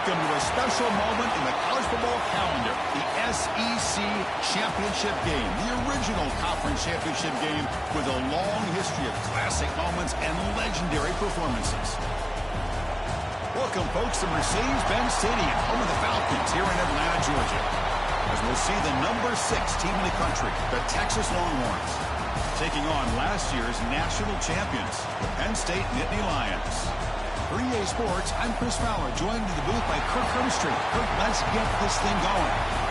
Welcome to a special moment in the college football calendar, the SEC Championship game, the original conference championship game with a long history of classic moments and legendary performances. Welcome, folks, to Mercedes-Benz Stadium, home of the Falcons here in Atlanta, Georgia, as we'll see the number 6 team in the country, the Texas Longhorns, taking on last year's national champions, the Penn State Nittany Lions. For EA Sports, I'm Chris Fowler, joined in the booth by Kirk Hermstreet. Kirk, let's get this thing going.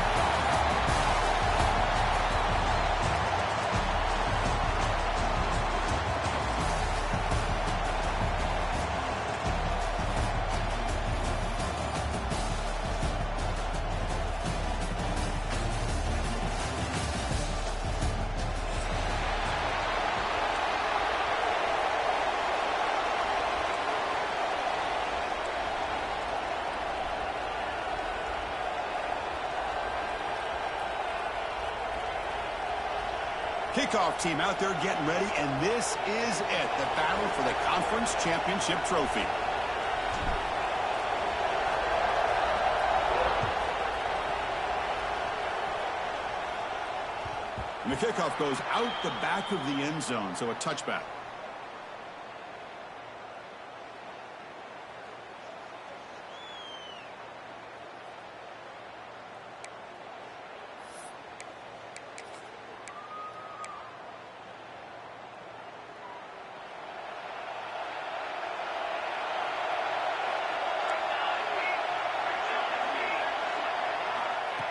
Kickoff team out there getting ready, and this is it, the battle for the conference championship trophy. And the kickoff goes out the back of the end zone, so a touchback.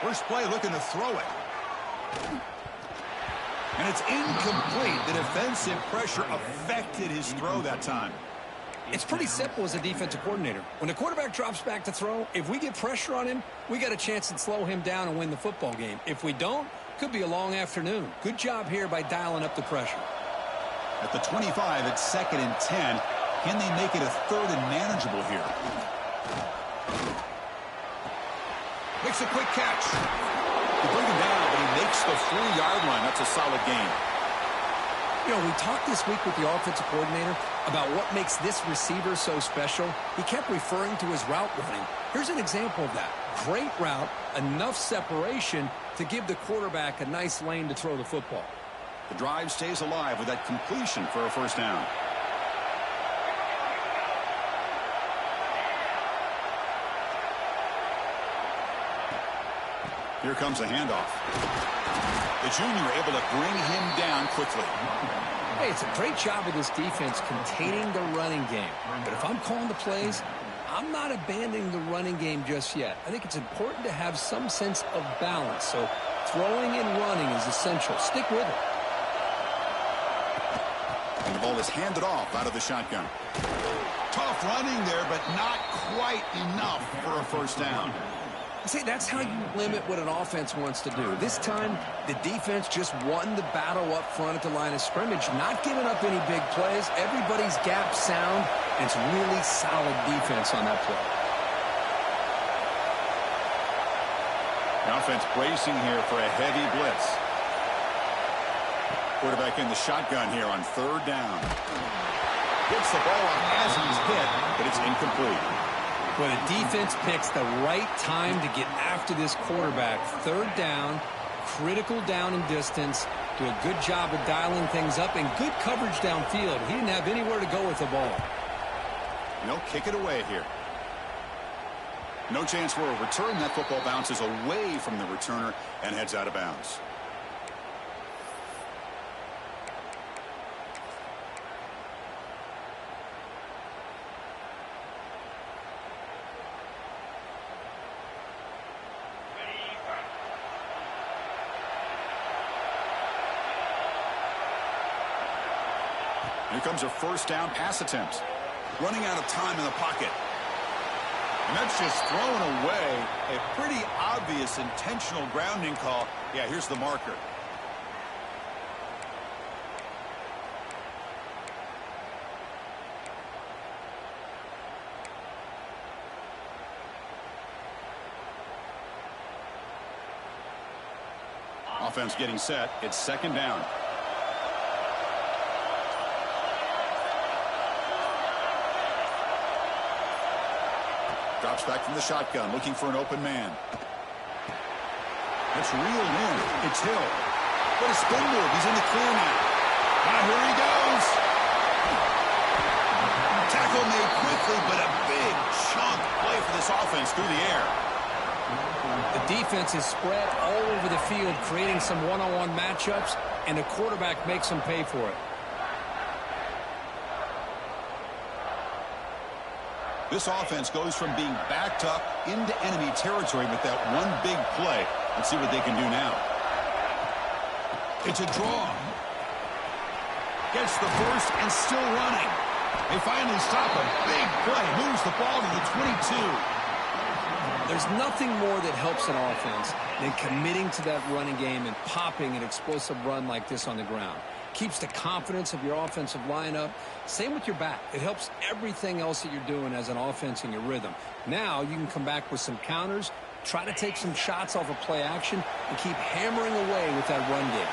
First play looking to throw it. And it's incomplete. The defensive pressure affected his throw that time. It's pretty simple as a defensive coordinator. When the quarterback drops back to throw, if we get pressure on him, we got a chance to slow him down and win the football game. If we don't, could be a long afternoon. Good job here by dialing up the pressure. At the 25, it's 2nd and 10. Can they make it a 3rd and manageable here? Makes a quick catch. They bring him down, but he makes the 3-yard line. That's a solid gain. You know, we talked this week with the offensive coordinator about what makes this receiver so special. He kept referring to his route running. Here's an example of that. Great route, enough separation to give the quarterback a nice lane to throw the football. The drive stays alive with that completion for a first down. Here comes a handoff. The junior able to bring him down quickly. Hey, it's a great job of this defense containing the running game. But if I'm calling the plays, I'm not abandoning the running game just yet. I think it's important to have some sense of balance. So throwing and running is essential. Stick with it. And the ball is handed off out of the shotgun. Tough running there, but not quite enough for a first down. See, that's how you limit what an offense wants to do. This time, the defense just won the battle up front at the line of scrimmage, not giving up any big plays. Everybody's gap sound, and it's really solid defense on that play. The offense bracing here for a heavy blitz. Quarterback in the shotgun here on 3rd down. Gets the ball up as he's hit, but it's incomplete. Well, the defense picks the right time to get after this quarterback. 3rd down, critical down and distance. Do a good job of dialing things up and good coverage downfield. He didn't have anywhere to go with the ball. No, kick it away here. No chance for a return. That football bounces away from the returner and heads out of bounds. Here comes a first down pass attempt. Running out of time in the pocket. And that's just thrown away. A pretty obvious intentional grounding call. Yeah, here's the marker. Offense getting set. It's 2nd down. Drops back from the shotgun, looking for an open man. It's reeled in. It's Hill. What a spin move. He's in the clear now. Here he goes. Tackle made quickly, but a big chunk play for this offense through the air. The defense is spread all over the field, creating some one-on-one matchups, and the quarterback makes them pay for it. This offense goes from being backed up into enemy territory with that one big play. Let's see what they can do now. It's a draw. Gets the first and still running. They finally stop a big play. Moves the ball to the 22. There's nothing more that helps an offense than committing to that running game and popping an explosive run like this on the ground. Keeps the confidence of your offensive lineup. Same with your back. It helps everything else that you're doing as an offense in your rhythm. Now you can come back with some counters, try to take some shots off of play action, and keep hammering away with that run game.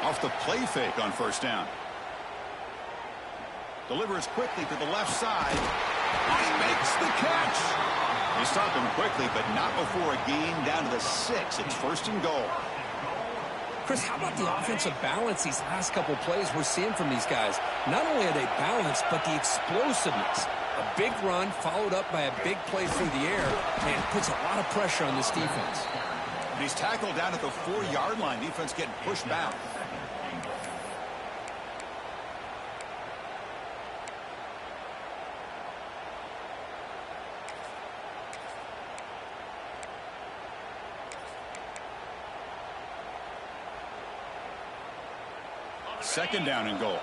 Off the play fake on first down. Delivers quickly to the left side. He makes the catch. They stop him quickly, but not before a gain down to the 6. It's first and goal. Chris, how about the offensive balance these last couple plays we're seeing from these guys? Not only are they balanced, but the explosiveness. A big run followed up by a big play through the air, and puts a lot of pressure on this defense. He's tackled down at the 4-yard line. Defense getting pushed back. Second down and goal.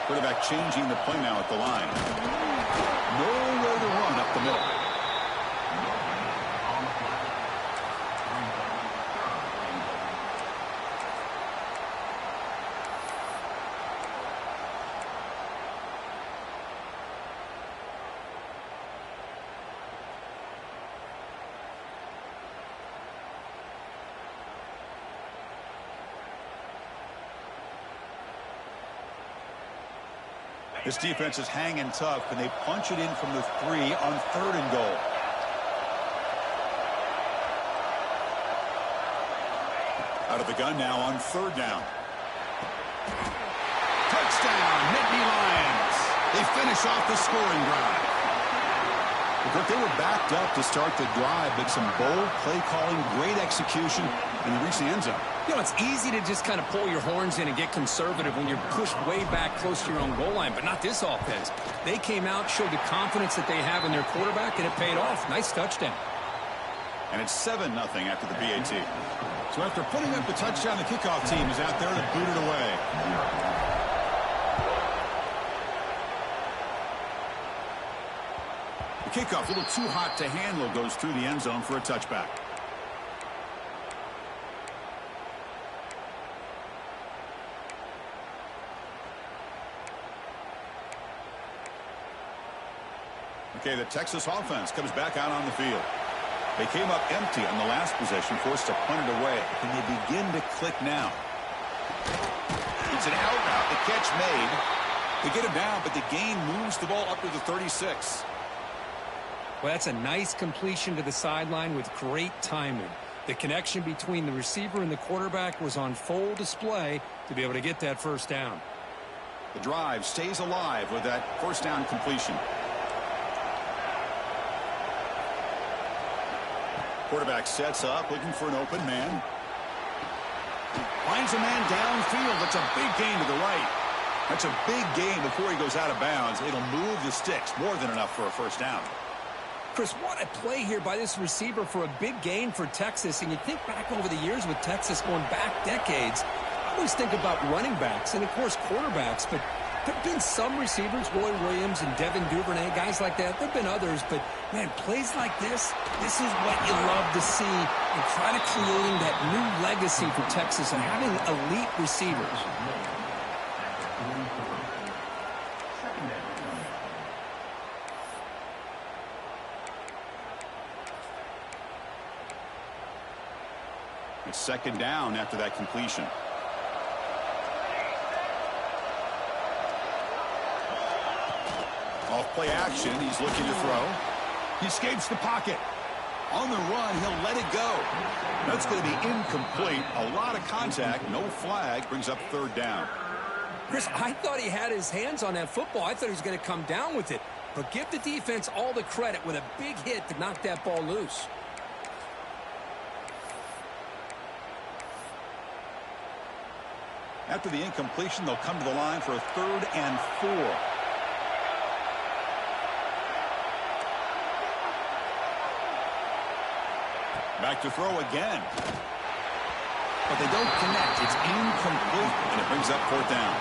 Quarterback changing the play now at the line. Nowhere to run up the middle. This defense is hanging tough, and they punch it in from the 3 on third and goal. Out of the gun now on third down. Touchdown, Nittany Lions. They finish off the scoring drive. But they were backed up to start the drive, but some bold play calling, great execution, and they reach the end zone. You know, it's easy to just kind of pull your horns in and get conservative when you're pushed way back close to your own goal line, but not this offense. They came out, showed the confidence that they have in their quarterback, and it paid off. Nice touchdown. And it's 7-0 after the BAT. So after putting up the touchdown, the kickoff team is out there to boot it away. The kickoff, a little too hot to handle, goes through the end zone for a touchback. Okay, the Texas offense comes back out on the field. They came up empty on the last possession, forced to punt it away. And they begin to click now. It's an out route, the catch made. They get him down, but the gain moves the ball up to the 36. Well, that's a nice completion to the sideline with great timing. The connection between the receiver and the quarterback was on full display to be able to get that first down. The drive stays alive with that first down completion. Quarterback sets up, looking for an open man. Finds a man downfield. That's a big gain to the right. That's a big gain before he goes out of bounds. It'll move the sticks, more than enough for a first down. Chris, what a play here by this receiver for a big gain for Texas. And you think back over the years with Texas going back decades, I always think about running backs and, of course, quarterbacks. But there have been some receivers, Roy Williams and Devin Duvernay, guys like that. There have been others. But, man, plays like this is what you love to see. And try to creating that new legacy for Texas and having elite receivers. It's second down after that completion. play action. He's looking to throw. He escapes the pocket. On the run, he'll let it go. That's going to be incomplete. A lot of contact. No flag. Brings up third down. Chris, I thought he had his hands on that football. I thought he was going to come down with it. But give the defense all the credit with a big hit to knock that ball loose. After the incompletion, they'll come to the line for a 3rd and 4. Back to throw again. But they don't connect. It's incomplete, and it brings up 4th down.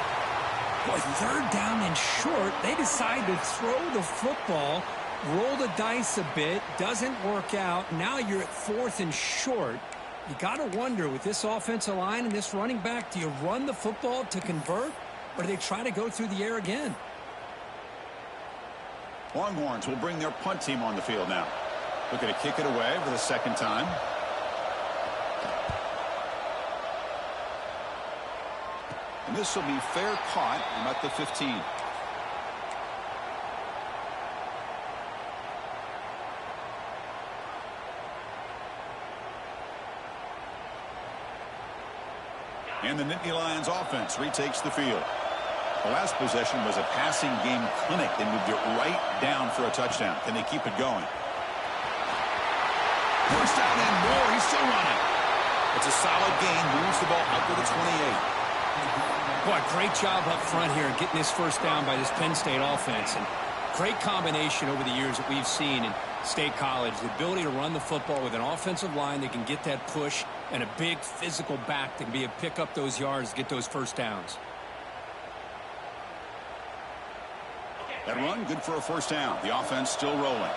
Boy, 3rd down and short. They decide to throw the football, roll the dice a bit, doesn't work out. Now you're at 4th and short. You got to wonder, with this offensive line and this running back, do you run the football to convert, or do they try to go through the air again? Longhorns will bring their punt team on the field now. Looking to kick it away for the 2nd time. And this will be fair caught about the 15. And the Nittany Lions offense retakes the field. The last possession was a passing game clinic. They moved it right down for a touchdown. Can they keep it going? First down and more. He's still running. It's a solid gain. Moves the ball up to the 28. Boy, great job up front here getting this first down by this Penn State offense. And great combination over the years that we've seen in State College. The ability to run the football with an offensive line that can get that push and a big physical back that can be able to pick up those yards, get those first downs. That run, good for a first down. The offense still rolling.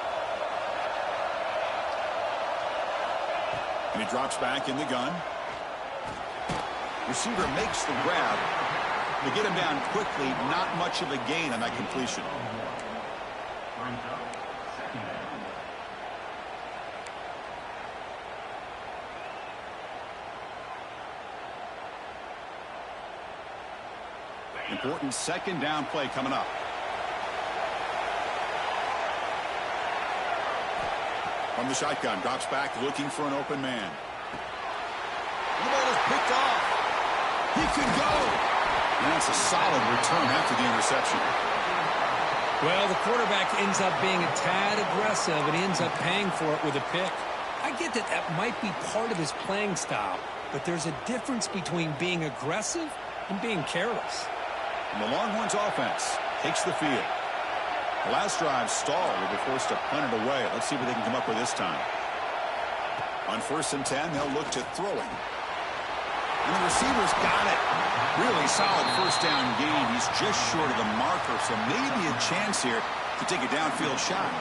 And he drops back in the gun. Receiver makes the grab. To get him down quickly, not much of a gain on that completion. Important 2nd down play coming up. From the shotgun, drops back looking for an open man. The ball is picked off. He could go. And that's a solid return after the interception. Well, the quarterback ends up being a tad aggressive and he ends up paying for it with a pick. I get that that might be part of his playing style, but there's a difference between being aggressive and being careless. And the Longhorns offense takes the field. The last drive stalled. They were forced to punt it away. Let's see what they can come up with this time. On 1st and 10, they'll look to throwing. And the receiver's got it. Really solid first down gain. He's just short of the marker, so maybe a chance here to take a downfield shot.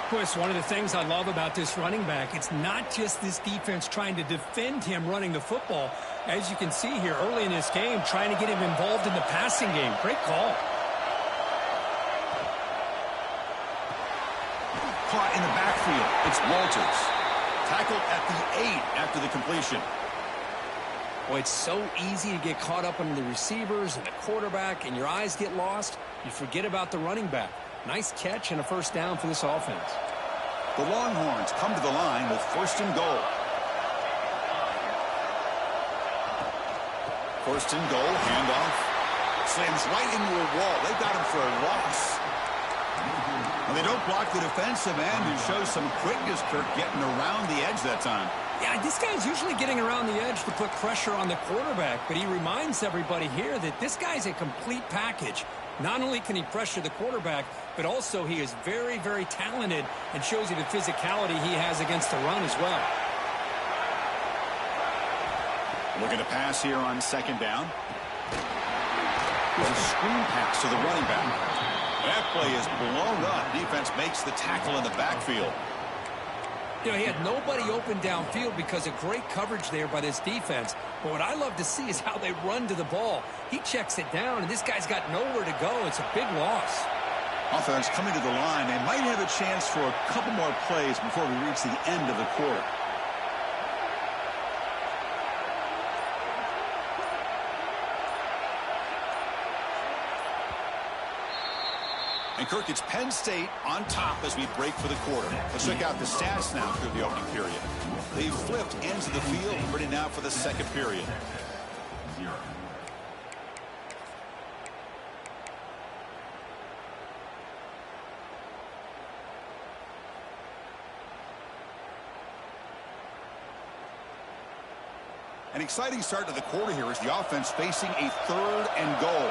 Chris, one of the things I love about this running back, it's not just this defense trying to defend him running the football. As you can see here early in this game, trying to get him involved in the passing game. Great call. Caught in the backfield. It's Walters. Tackled at the 8 after the completion. Boy, it's so easy to get caught up on the receivers and the quarterback, and your eyes get lost. You forget about the running back. Nice catch and a first down for this offense. The Longhorns come to the line with 1st and goal. 1st and goal, handoff. Slams right into a wall. They've got him for a loss. And they don't block the defensive end and show some quickness, Kirk, getting around the edge that time. Yeah, this guy's usually getting around the edge to put pressure on the quarterback, but he reminds everybody here that this guy's a complete package. Not only can he pressure the quarterback, but also he is very, very talented and shows you the physicality he has against the run as well. Looking to pass here on 2nd down. There's a screen pass to the running back. That play is blown up. Defense makes the tackle in the backfield. You know, he had nobody open downfield because of great coverage there by this defense. But what I love to see is how they run to the ball. He checks it down, and this guy's got nowhere to go. It's a big loss. Offense coming to the line. They might have a chance for a couple more plays before we reach the end of the quarter. And Kirk, it's Penn State on top as we break for the quarter. Let's check out the stats now through the opening period. They flipped ends of the field, ready now for the second period. An exciting start to the quarter here as the offense facing a 3rd and goal.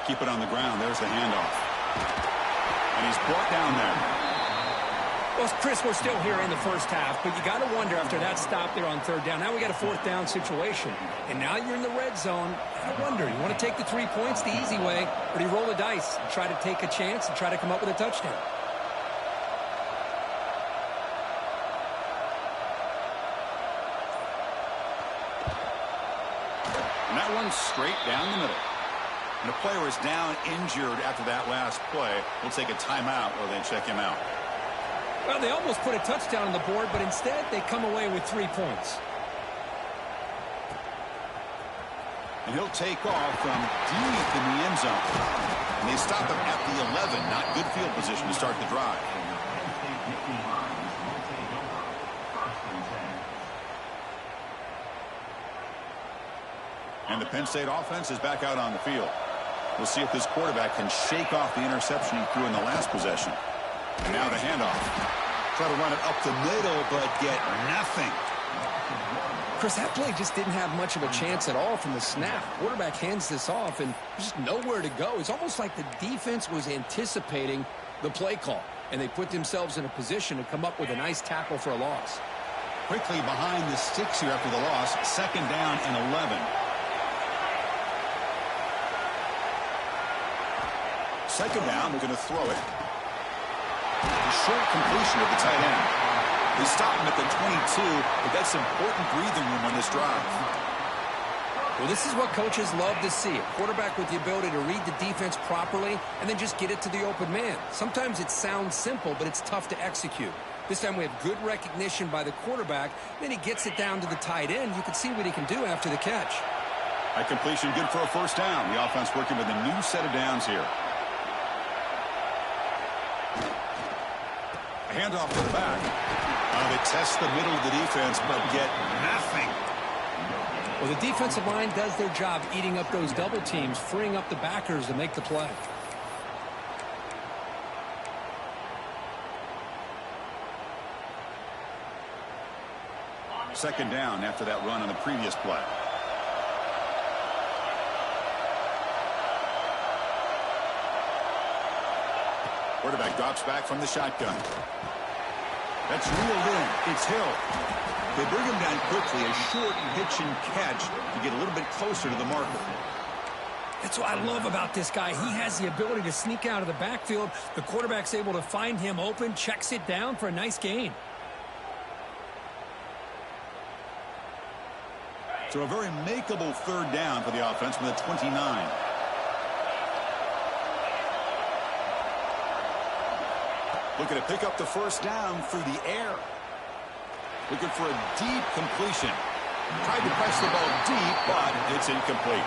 Keep it on the ground. There's the handoff. And he's brought down there. Well, Chris, we're still here in the first half, but you got to wonder after that stop there on 3rd down. Now we got a 4th down situation, and now you're in the red zone. I wonder, you want to take the 3 points the easy way, or do you roll the dice and try to take a chance and try to come up with a touchdown? And that one's straight down the middle. And the player is down injured after that last play. We'll take a timeout while they check him out. Well, they almost put a touchdown on the board, but instead they come away with 3 points. And he'll take off from deep in the end zone. And they stop him at the 11. Not good field position to start the drive. And the Penn State offense is back out on the field. We'll see if this quarterback can shake off the interception he threw in the last possession. And now the handoff. Try to run it up the middle, but get nothing. Chris, that play just didn't have much of a chance at all from the snap. Quarterback hands this off, and there's just nowhere to go. It's almost like the defense was anticipating the play call, and they put themselves in a position to come up with a nice tackle for a loss. Quickly behind the sticks here after the loss. 2nd down and 11. 2nd down, they're going to throw it. A short completion of the tight end. They stop him at the 22, but that's important breathing room on this drive. Well, this is what coaches love to see. A quarterback with the ability to read the defense properly and then just get it to the open man. Sometimes it sounds simple, but it's tough to execute. This time we have good recognition by the quarterback. Then he gets it down to the tight end. You can see what he can do after the catch. That completion good for a 1st down. The offense working with a new set of downs here. Handoff to the back. They test the middle of the defense, but get nothing. Well, the defensive line does their job eating up those double teams, freeing up the backers to make the play. Second down after that run on the previous play. Quarterback drops back from the shotgun. That's reeled in. It's Hill. They bring him down quickly. A short pitch and catch to get a little bit closer to the marker. That's what I love about this guy. He has the ability to sneak out of the backfield. The quarterback's able to find him open, checks it down for a nice gain. So a very makeable 3rd down for the offense from the 29. Looking to pick up the 1st down through the air. Looking for a deep completion. Tried to press the ball deep, but it's incomplete.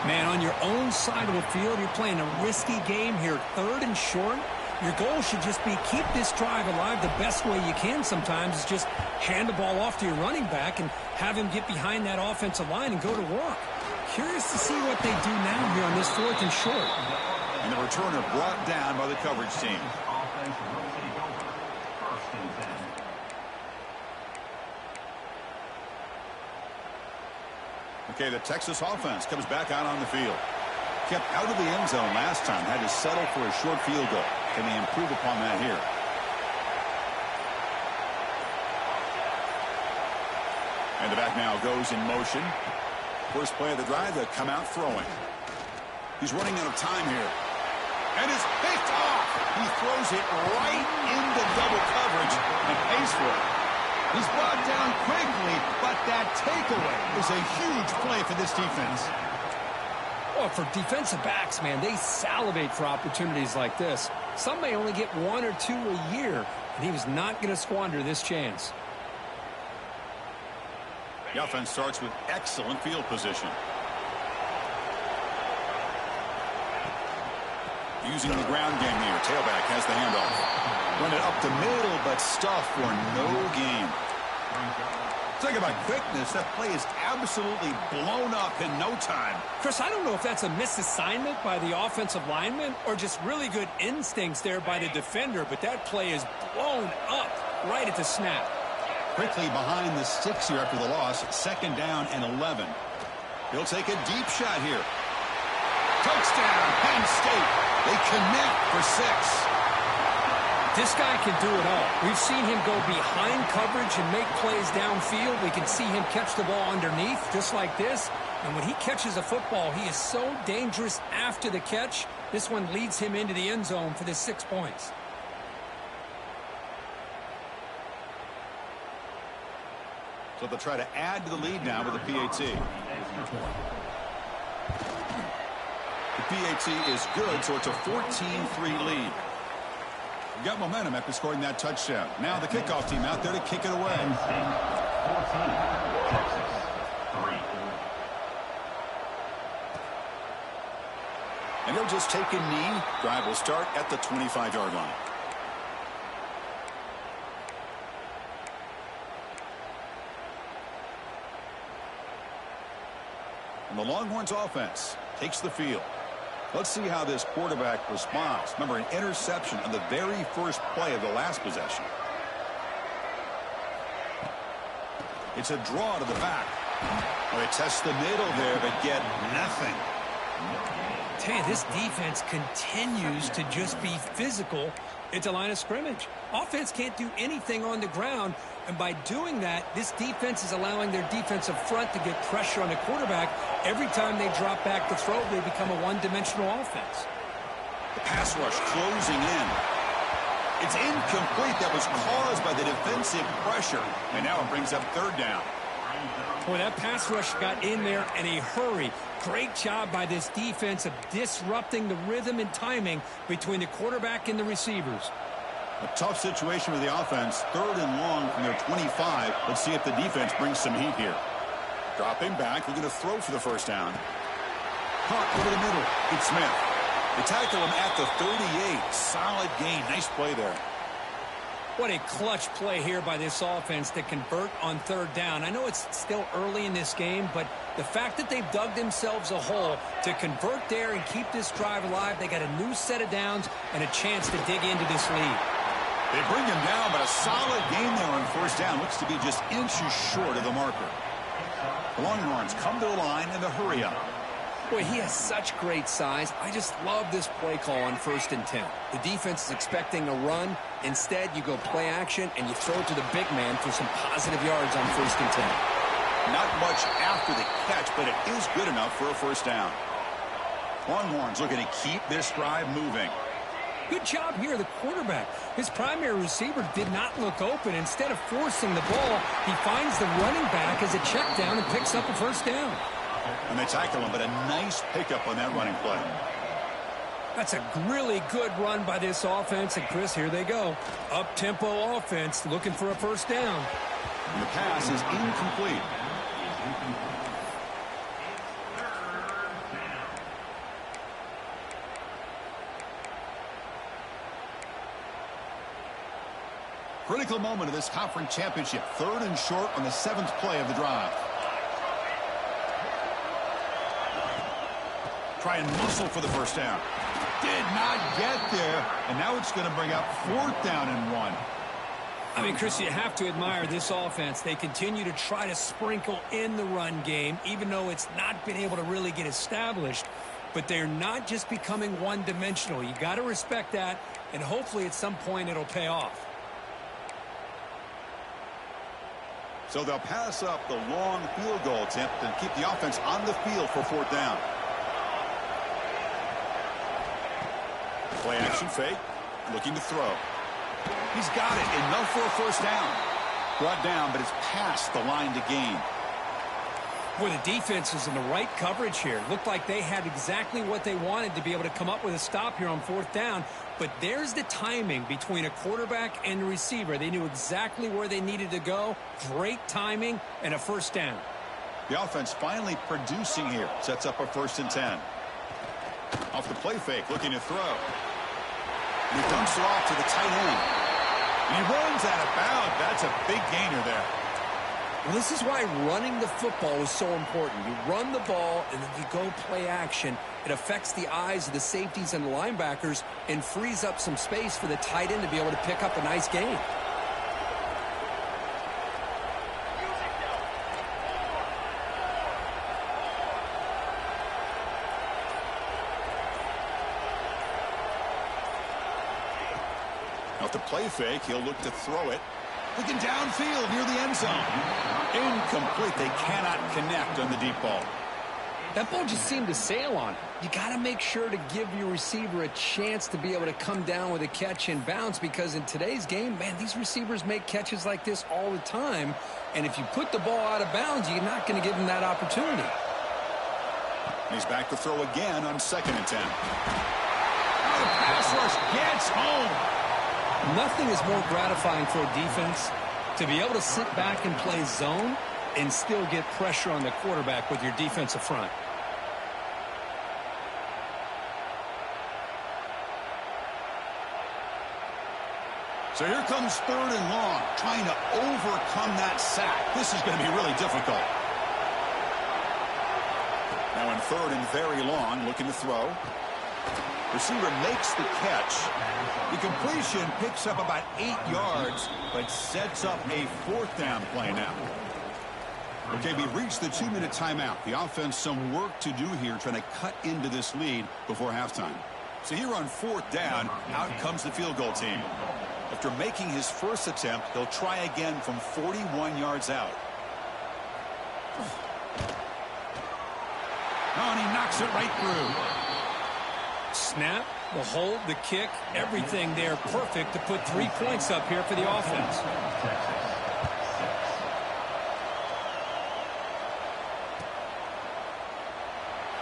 Man, on your own side of the field, you're playing a risky game here. 3rd and short. Your goal should just be keep this drive alive the best way you can sometimes is just hand the ball off to your running back and have him get behind that offensive line and go to work. Curious to see what they do now here on this 4th and short. And the returner brought down by the coverage team. Okay, the Texas offense comes back out on the field. Kept out of the end zone last time. Had to settle for a short field goal. Can they improve upon that here? And the back now goes in motion. First play of the drive, they come out throwing. He's running out of time here. And it's picked off. He throws it right into double coverage and pays for it. He's brought down quickly, but that takeaway is a huge play for this defense. Well, for defensive backs, man, they salivate for opportunities like this. Some may only get 1 or 2 a year, and he was not going to squander this chance. The offense starts with excellent field position. Using the ground game here. Tailback has the handoff. Run it up the middle, but stuff for no gain. Talk about quickness. That play is absolutely blown up in no time. Chris, I don't know if that's a misassignment by the offensive lineman or just really good instincts there by the defender, but that play is blown up right at the snap. Quickly behind the sticks here after the loss. 2nd down and 11. He'll take a deep shot here. Touchdown, Penn State. They connect for 6. This guy can do it all. We've seen him go behind coverage and make plays downfield. We can see him catch the ball underneath just like this. And when he catches a football, he is so dangerous after the catch. This one leads him into the end zone for the 6 points. So they'll try to add to the lead now with a PAT. The PAT is good, so it's a 14-3 lead. Got momentum after scoring that touchdown. Now the kickoff team out there to kick it away. And he'll just take a knee. Drive will start at the 25-yard line. And the Longhorns offense takes the field. Let's see how this quarterback responds. Remember, an interception on the very first play of the last possession. It's a draw to the back. Well, they test the middle there, but get nothing. Tell you, this defense continues to just be physical at the line of scrimmage. Offense can't do anything on the ground, and by doing that, this defense is allowing their defensive front to get pressure on the quarterback. Every time they drop back to throw, they become a one-dimensional offense. The pass rush closing in. It's incomplete. That was caused by the defensive pressure, and now it brings up 3rd down. Boy, that pass rush got in there in a hurry. Great job by this defense of disrupting the rhythm and timing between the quarterback and the receivers. A tough situation for the offense. 3rd and long from their 25. Let's see if the defense brings some heat here. Dropping back. We're going to throw for the 1st down. Caught over the middle. It's Smith. They tackle him at the 38. Solid gain. Nice play there. What a clutch play here by this offense to convert on 3rd down. I know it's still early in this game, but the fact that they've dug themselves a hole to convert there and keep this drive alive, they got a new set of downs and a chance to dig into this lead. They bring him down, but a solid gain there on 1st down. Looks to be just inches short of the marker. The Longhorns come to the line in the hurry up. Boy, he has such great size. I just love this play call on 1st and 10. The defense is expecting a run. Instead, you go play action, and you throw it to the big man for some positive yards on 1st and 10. Not much after the catch, but it is good enough for a 1st down. Longhorns looking to keep this drive moving. Good job here, the quarterback. His primary receiver did not look open. Instead of forcing the ball, he finds the running back as a check down and picks up a 1st down. And they tackle him, but a nice pickup on that running play. That's a really good run by this offense. And, Chris, here they go. Up-tempo offense looking for a 1st down. And the pass is incomplete. Critical moment of this conference championship. 3rd and short on the 7th play of the drive. Try and muscle for the 1st down. Did not get there. And now it's going to bring up 4th down and 1. I mean, Chris, you have to admire this offense. They continue to try to sprinkle in the run game, even though it's not been able to really get established. But they're not just becoming one-dimensional. You got to respect that, and hopefully at some point it'll pay off. So they'll pass up the long field goal attempt and keep the offense on the field for 4th down. Play action fake, looking to throw. He's got it, enough for a 1st down. Brought down, but it's past the line to gain. Boy, the defense is in the right coverage here. Looked like they had exactly what they wanted to be able to come up with a stop here on 4th down. But there's the timing between a quarterback and the receiver. They knew exactly where they needed to go. Great timing and a 1st down. The offense finally producing here. Sets up a 1st and 10. Off the play fake, looking to throw. And he dumps it off to the tight end. And he runs out of bounds. That's a big gainer there. Well, this is why running the football is so important. You run the ball, and then you go play action. It affects the eyes of the safeties and the linebackers and frees up some space for the tight end to be able to pick up a nice gain. Off the play fake, he'll look to throw it. Looking downfield near the end zone. Incomplete. They cannot connect on the deep ball. That ball just seemed to sail on it. You got to make sure to give your receiver a chance to be able to come down with a catch and bounce, because in today's game, man, these receivers make catches like this all the time. And if you put the ball out of bounds, you're not going to give them that opportunity. He's back to throw again on 2nd and 10. Now the pass rush gets home. Nothing is more gratifying for a defense to be able to sit back and play zone and still get pressure on the quarterback with your defensive front. So here comes 3rd and long, trying to overcome that sack. This is going to be really difficult. Now in 3rd and very long, looking to throw. Receiver makes the catch. The completion picks up about 8 yards, but sets up a 4th down play now. Okay, we've reached the 2-minute timeout. The offense some work to do here, trying to cut into this lead before halftime. So here on 4th down, out comes the field goal team. After making his first attempt, he'll try again from 41 yards out. Oh, and he knocks it right through. Snap, the hold, the kick, everything there perfect to put 3 points up here for the offense.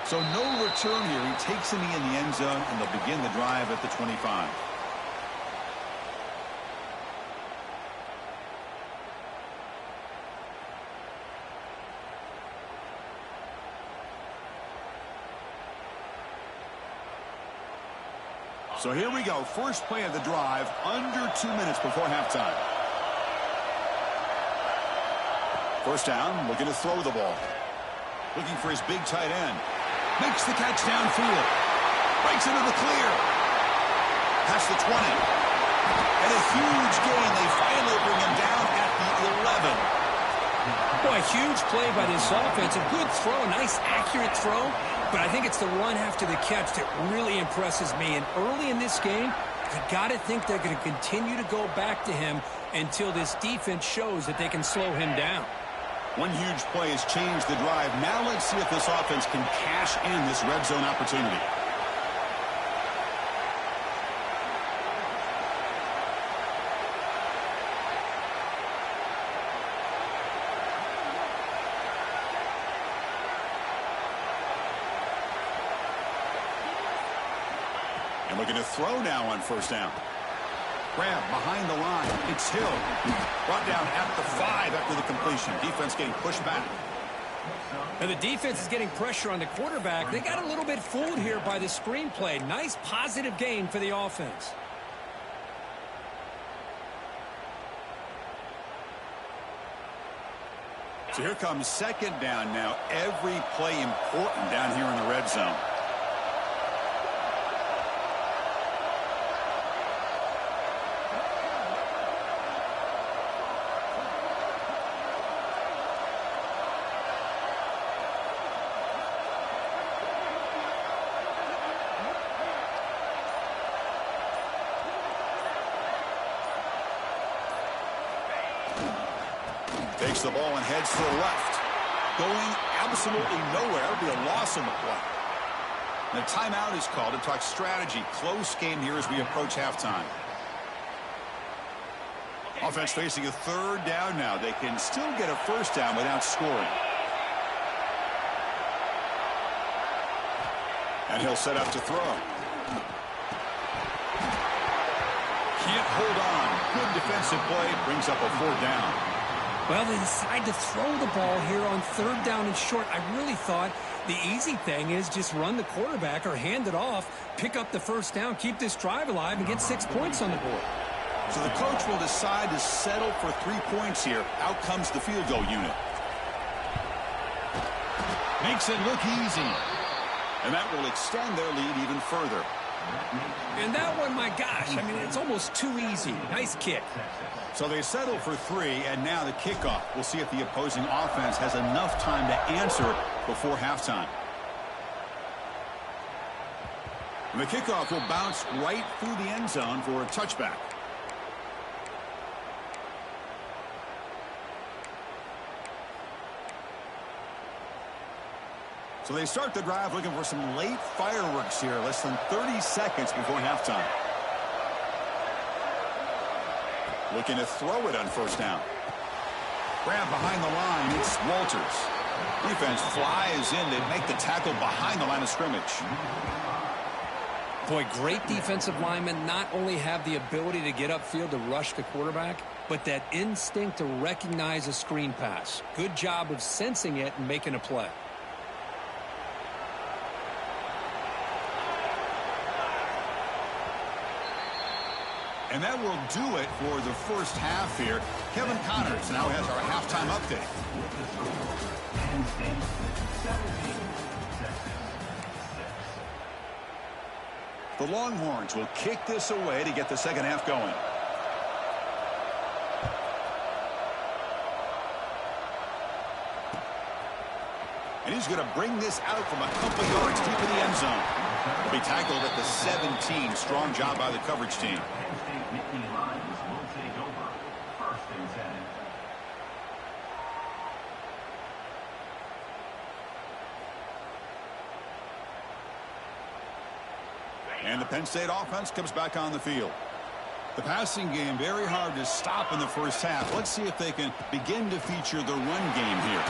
So no return here. He takes the knee in the end zone, and they'll begin the drive at the 25. So here we go. First play of the drive, under 2 minutes before halftime. First down, looking to throw the ball. Looking for his big tight end. Makes the catch downfield. Breaks into the clear. Past the 20. And a huge gain. They finally bring him down at the 11. Boy, huge play by this offense. A good throw, a nice accurate throw. But I think it's the run after the catch that really impresses me. And early in this game, you got to think they're going to continue to go back to him until this defense shows that they can slow him down. One huge play has changed the drive. Now let's see if this offense can cash in this red zone opportunity. And looking to throw now on first down. Grab behind the line. It's Hill. Brought down at the 5 after the completion. Defense getting pushed back. And the defense is getting pressure on the quarterback. They got a little bit fooled here by the screenplay. Nice positive gain for the offense. So here comes second down now. Every play important down here in the red zone. Takes the ball and heads to the left. Going absolutely nowhere. It'll be a loss on the play. And a timeout is called to talk strategy. Close game here as we approach halftime. Offense facing a third down now. They can still get a first down without scoring. And he'll set up to throw. Can't hold on. Good defensive play. Brings up a 4th down. Well, they decide to throw the ball here on 3rd down and short. I really thought the easy thing is just run the quarterback or hand it off, pick up the 1st down, keep this drive alive, and get 6 points on the board. So the coach will decide to settle for 3 points here. Out comes the field goal unit. Makes it look easy. And that will extend their lead even further. And that one, my gosh, I mean, it's almost too easy. Nice kick. So they settle for 3, and now the kickoff. We'll see if the opposing offense has enough time to answer before halftime. And the kickoff will bounce right through the end zone for a touchback. So they start the drive looking for some late fireworks here, less than 30 seconds before halftime. Looking to throw it on 1st down. Grab behind the line, it's Walters. Defense flies in to make the tackle behind the line of scrimmage. Boy, great defensive linemen not only have the ability to get upfield to rush the quarterback, but that instinct to recognize a screen pass. Good job of sensing it and making a play. And that will do it for the 1st half here. Kevin Connors now has our halftime update. The Longhorns will kick this away to get the 2nd half going. And he's going to bring this out from a couple yards deep in the end zone. He'll be tackled at the 17. Strong job by the coverage team. And the Penn State offense comes back on the field. The passing game very hard to stop in the 1st half. Let's see if they can begin to feature the run game here.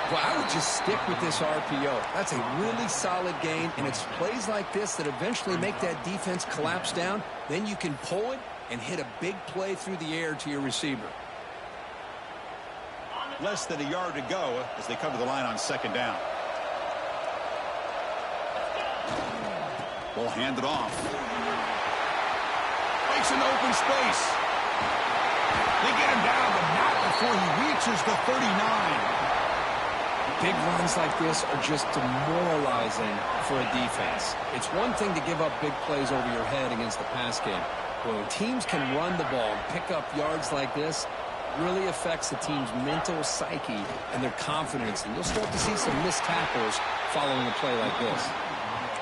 Well, I would just stick with this RPO. That's a really solid game, and it's plays like this that eventually make that defense collapse down. Then you can pull it and hit a big play through the air to your receiver. Less than a yard to go as they cover the line on 2nd down. Ball handed off. Makes an open space. They get him down, but not before he reaches the 39. Big runs like this are just demoralizing for a defense. It's one thing to give up big plays over your head against the pass game. But when teams can run the ball and pick up yards like this, it really affects the team's mental psyche and their confidence. And you'll start to see some missed tackles following a play like this.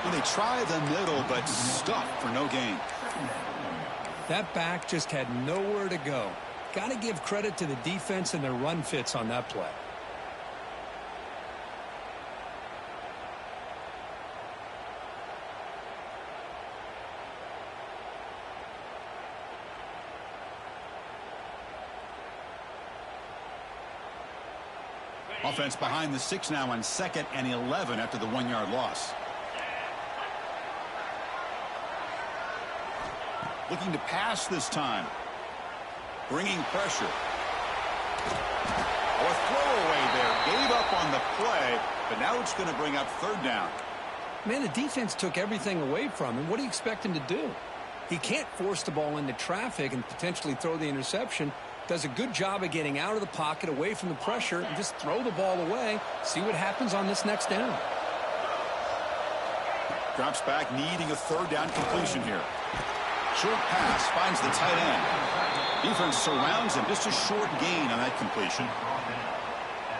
Well, they try the middle, but stuffed for no gain. That back just had nowhere to go. Got to give credit to the defense and their run fits on that play. Offense behind the 6 now on 2nd and 11 after the 1-yard loss. Looking to pass this time. Bringing pressure. Oh, a throwaway there. Gave up on the play, but now it's going to bring up 3rd down. Man, the defense took everything away from him. What do you expect him to do? He can't force the ball into traffic and potentially throw the interception. Does a good job of getting out of the pocket, away from the pressure, and just throw the ball away. See what happens on this next down. Drops back, needing a 3rd down completion here. Short pass finds the tight end. Defense surrounds him. Just a short gain on that completion.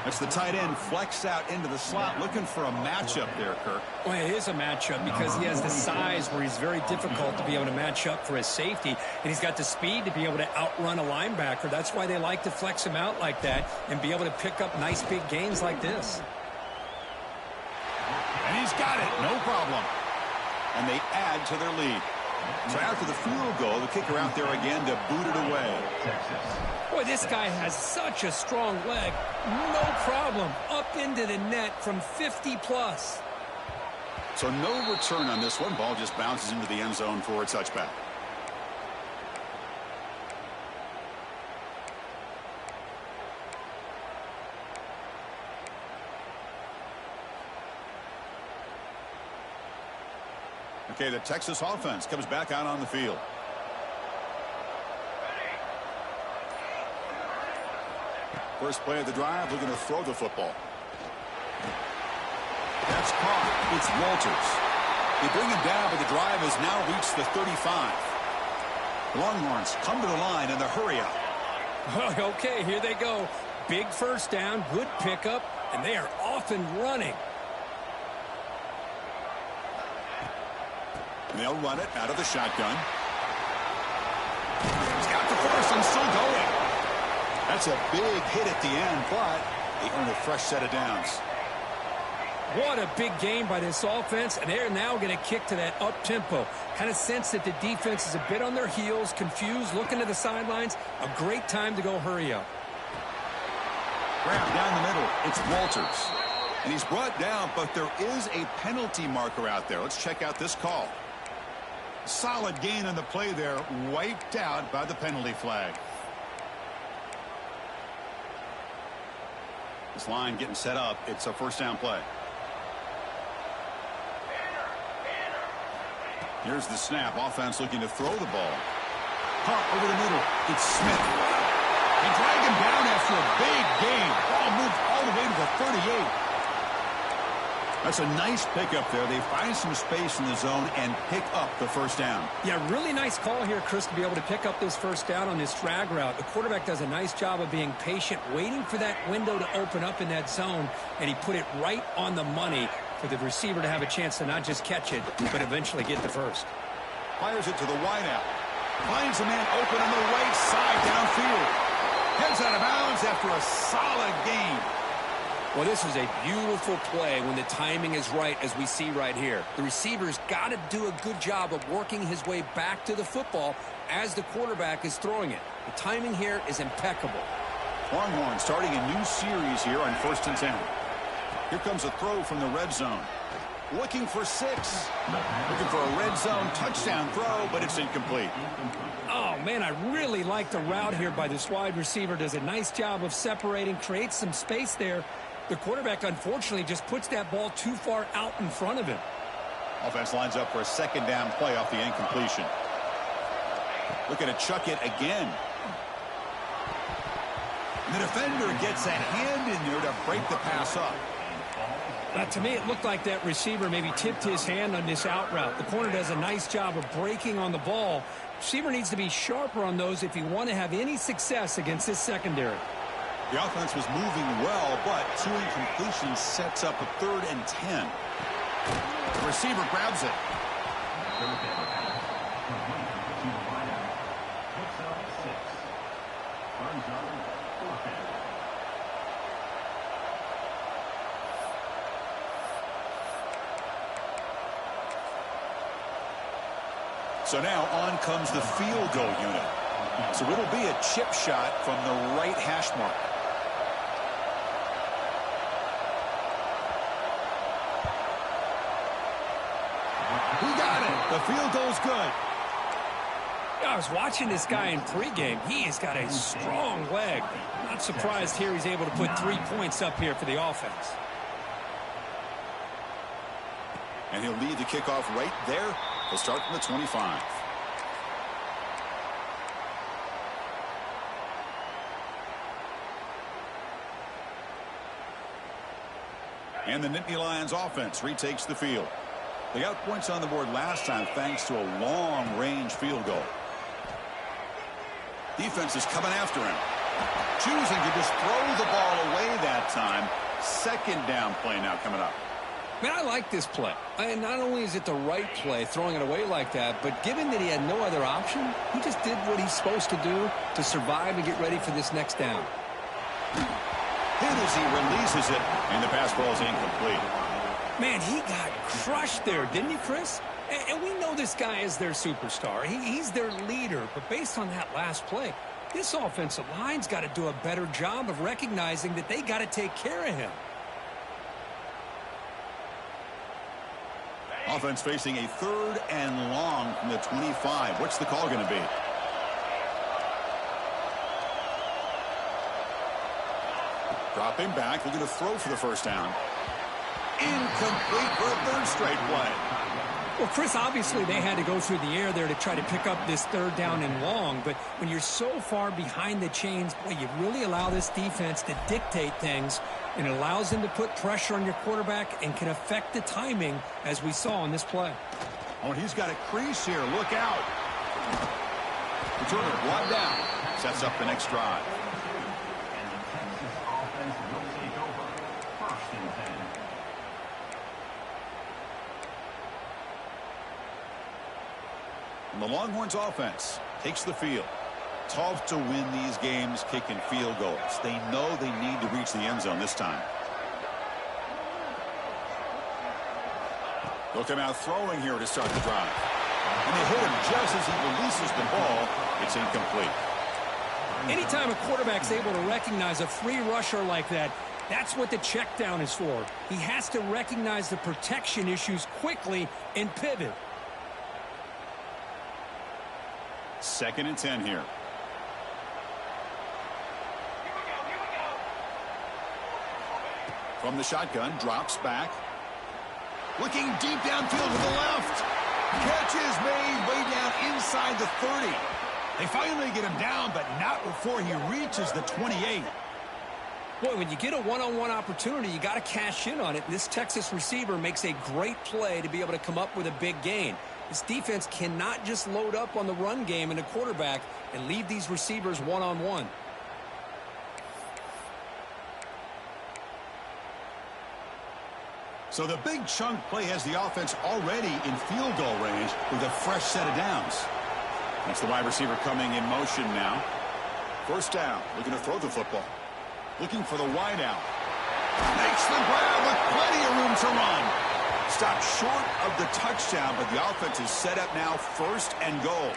That's the tight end flexed out into the slot, looking for a matchup there, Kirk. Well, it is a matchup because he has the size where he's very difficult to be able to match up for his safety, and he's got the speed to be able to outrun a linebacker. That's why they like to flex him out like that and be able to pick up nice big gains like this. And he's got it, no problem. And they add to their lead. So after the field goal, the kicker out there again to boot it away. Boy, this guy has such a strong leg. No problem. Up into the net from 50+. So no return on this one. Ball just bounces into the end zone for a touchback. Okay, the Texas offense comes back out on the field. First play of the drive, looking to throw the football. That's caught. It's Walters. They bring him down, but the drive has now reached the 35. The Longhorns come to the line in the hurry up. Okay, here they go. Big first down, good pickup, and they are off and running. And they'll run it out of the shotgun. He's got the first and still going. That's a big hit at the end, but they earn a fresh set of downs. What a big game by this offense, and they're now going to kick to that up-tempo. Kind of sense that the defense is a bit on their heels, confused, looking to the sidelines. A great time to go hurry up. Grab down the middle. It's Walters. And he's brought down, but there is a penalty marker out there. Let's check out this call. Solid gain on the play there, wiped out by the penalty flag. This line getting set up. It's a first down play. Here's the snap. Offense looking to throw the ball. Caught over the middle. It's Smith. They drag him down after a big gain. Ball moved all the way to the 38. That's a nice pickup there. They find some space in the zone and pick up the first down. Yeah, really nice call here, Chris, to be able to pick up this first down on this drag route. The quarterback does a nice job of being patient, waiting for that window to open up in that zone, and he put it right on the money for the receiver to have a chance to not just catch it, but eventually get the first. Fires it to the wideout. Finds a man open on the right side downfield. Heads out of bounds after a solid gain. Well, this is a beautiful play when the timing is right, as we see right here. The receiver's got to do a good job of working his way back to the football as the quarterback is throwing it. The timing here is impeccable. Longhorn starting a new series here on 1st and 10. Here comes a throw from the red zone. Looking for 6. Looking for a red zone touchdown throw, but it's incomplete. Oh, man, I really like the route here by this wide receiver. Does a nice job of separating, creates some space there. The quarterback, unfortunately, just puts that ball too far out in front of him. Offense lines up for a second down play off the incompletion. Looking to chuck it again. And the defender gets a hand in there to break the pass up. To me, it looked like that receiver maybe tipped his hand on this out route. The corner does a nice job of breaking on the ball. Receiver needs to be sharper on those if you want to have any success against this secondary. The offense was moving well, but 2 incompletions sets up a 3rd and 10. The receiver grabs it. So now on comes the field goal unit. So it'll be a chip shot from the right hash mark. He got it. The field goal's good. I was watching this guy in pregame. He has got a strong leg. Not surprised here he's able to put 3 points up here for the offense. And he'll lead the kickoff right there. He'll start from the 25. And the Nittany Lions offense retakes the field. They got points on the board last time thanks to a long-range field goal. Defense is coming after him. Choosing to just throw the ball away that time. Second down play now coming up. Man, I like this play. And not only is it the right play, throwing it away like that, but given that he had no other option, he just did what he's supposed to do to survive and get ready for this next down. Hit as he releases it, and the pass ball is incomplete. Man, he got crushed there, didn't he, Chris? And we know this guy is their superstar. He's their leader. But based on that last play, this offensive line's got to do a better job of recognizing that they got to take care of him. Offense facing a 3rd and long from the 25. What's the call going to be? Dropping back, looking to throw for the first down. Incomplete for a 3rd straight play. Well, Chris, obviously they had to go through the air there to try to pick up this third down and long, but when you're so far behind the chains, boy, you really allow this defense to dictate things, and it allows them to put pressure on your quarterback and can affect the timing, as we saw on this play. Oh, and he's got a crease here. Look out. Returner brought down. Sets up the next drive. And the Longhorns offense takes the field. Tough to win these games kicking field goals. They know they need to reach the end zone this time. They'll come out throwing here to start the drive. And they hit him just as he releases the ball. It's incomplete. Anytime a quarterback's able to recognize a free rusher like that, that's what the check down is for. He has to recognize the protection issues quickly and pivot. 2nd and 10 here. From the shotgun, drops back. Looking deep downfield to the left. Catch is made way down inside the 30. They finally get him down, but not before he reaches the 28. Boy, when you get a one-on-one opportunity, you got to cash in on it. And this Texas receiver makes a great play to be able to come up with a big gain. This defense cannot just load up on the run game and the quarterback and leave these receivers one-on-one. So the big chunk play has the offense already in field goal range with a fresh set of downs. That's the wide receiver coming in motion now. 1st down, looking to throw the football. Looking for the wide out. Makes the grab with plenty of room to run. Stopped short of the touchdown, but the offense is set up now 1st and goal.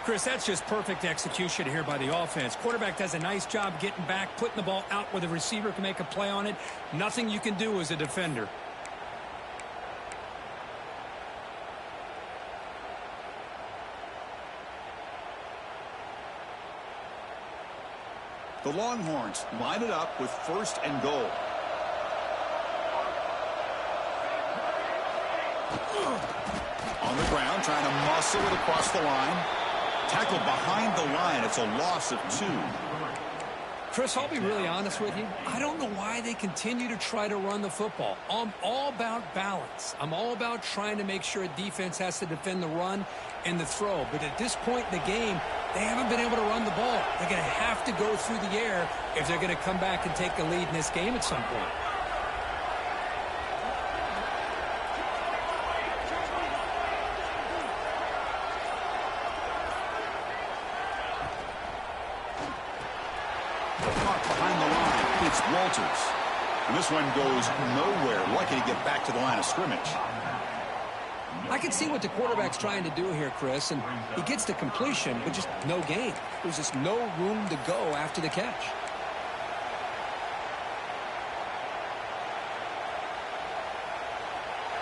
Chris, that's just perfect execution here by the offense. Quarterback does a nice job getting back, putting the ball out where the receiver can make a play on it. Nothing you can do as a defender. The Longhorns line it up with 1st and goal. On the ground, trying to muscle it across the line. Tackled behind the line. It's a loss of 2. Chris, I'll be really honest with you. I don't know why they continue to try to run the football. I'm all about balance. I'm all about trying to make sure a defense has to defend the run and the throw. But at this point in the game, they haven't been able to run the ball. They're going to have to go through the air if they're going to come back and take the lead in this game at some point. Walters. And this one goes nowhere. Lucky to get back to the line of scrimmage. I can see what the quarterback's trying to do here, Chris, and he gets the completion, but just no gain. There's just no room to go after the catch.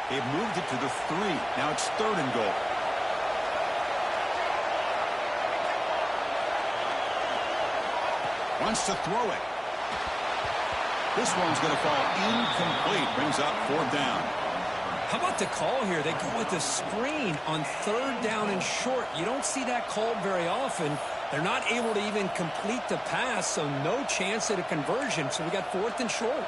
They've moved it to the 3. Now it's 3rd and goal. Wants to throw it. This one's going to fall incomplete. Brings up 4th down. How about the call here? They go with the screen on 3rd down and short. You don't see that called very often. They're not able to even complete the pass, so no chance at a conversion. So we got 4th and short.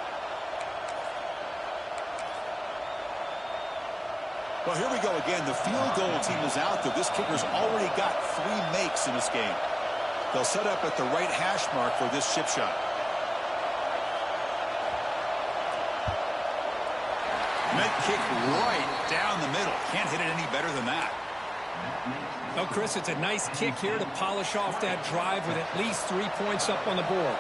Well, here we go again. The field goal team is out there. This kicker's already got 3 makes in this game. They'll set up at the right hash mark for this chip shot. Net kick right down the middle. Can't hit it any better than that. Oh, Chris, it's a nice kick here to polish off that drive with at least 3 points up on the board.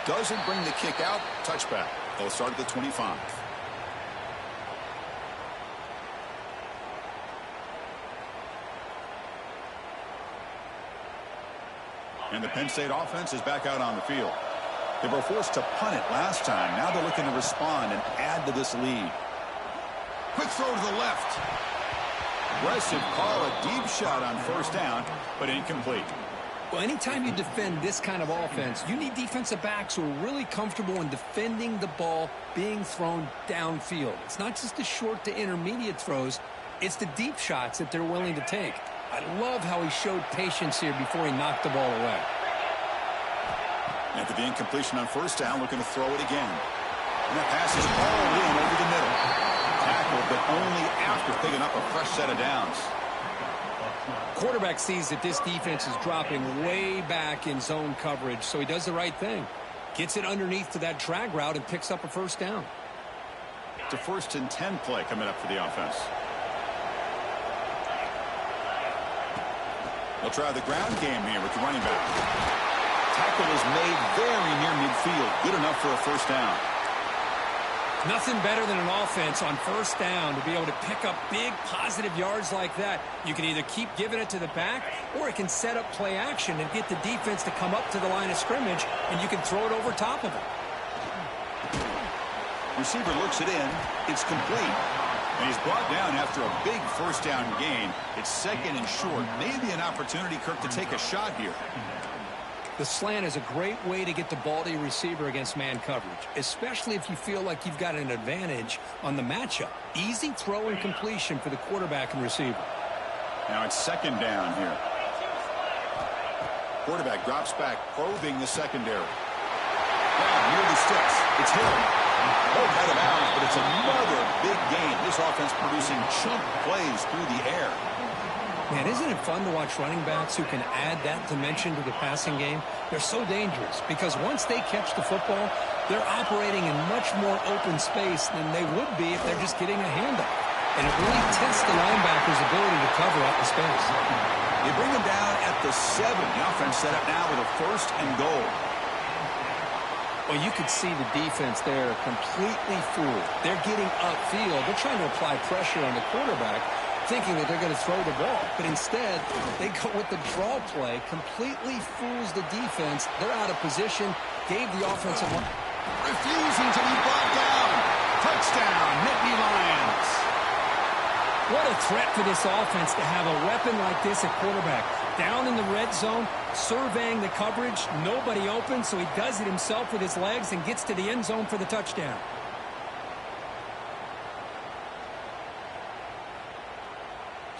Doesn't bring the kick out. Touchback. They'll start at the 25. And the Penn State offense is back out on the field. They were forced to punt it last time. Now they're looking to respond and add to this lead. Quick throw to the left. Aggressive call, a deep shot on 1st down, but incomplete. Well, anytime you defend this kind of offense, you need defensive backs who are really comfortable in defending the ball being thrown downfield. It's not just the short to intermediate throws, it's the deep shots that they're willing to take. I love how he showed patience here before he knocked the ball away. After the incompletion on first down, looking to throw it again. And that pass is all in over the middle. Tackled, but only after picking up a fresh set of downs. Quarterback sees that this defense is dropping way back in zone coverage, so he does the right thing. Gets it underneath to that drag route and picks up a first down. It's a 1st and 10 play coming up for the offense. They'll try the ground game here with the running back. Tackle is made very near midfield. Good enough for a first down. Nothing better than an offense on first down to be able to pick up big positive yards like that. You can either keep giving it to the back, or it can set up play action and get the defense to come up to the line of scrimmage, and you can throw it over top of it. Receiver looks it in. It's complete. And he's brought down after a big first down gain. It's 2nd and short. Maybe an opportunity, Kirk, to take a shot here. The slant is a great way to get the ball to your receiver against man coverage, especially if you feel like you've got an advantage on the matchup. Easy throw and completion for the quarterback and receiver. Now it's 2nd down here. Quarterback drops back, probing the secondary. Now near the sticks. It's Hill. Both out of bounds, but it's another big gain. This offense producing chunk plays through the air. Man, isn't it fun to watch running backs who can add that dimension to the passing game? They're so dangerous because once they catch the football, they're operating in much more open space than they would be if they're just getting a handoff. And it really tests the linebacker's ability to cover out the space. They bring him down at the 7. The offense set up now with a 1st and goal. Well, you could see the defense there completely fooled. They're getting upfield. They're trying to apply pressure on the quarterback, thinking that they're going to throw the ball. But instead, they go with the draw play, completely fools the defense. They're out of position, gave the offensive line. Refusing to be brought down. Touchdown, Nittany Lions. What a threat for this offense to have a weapon like this at quarterback. Down in the red zone, surveying the coverage, nobody open, so he does it himself with his legs and gets to the end zone for the touchdown.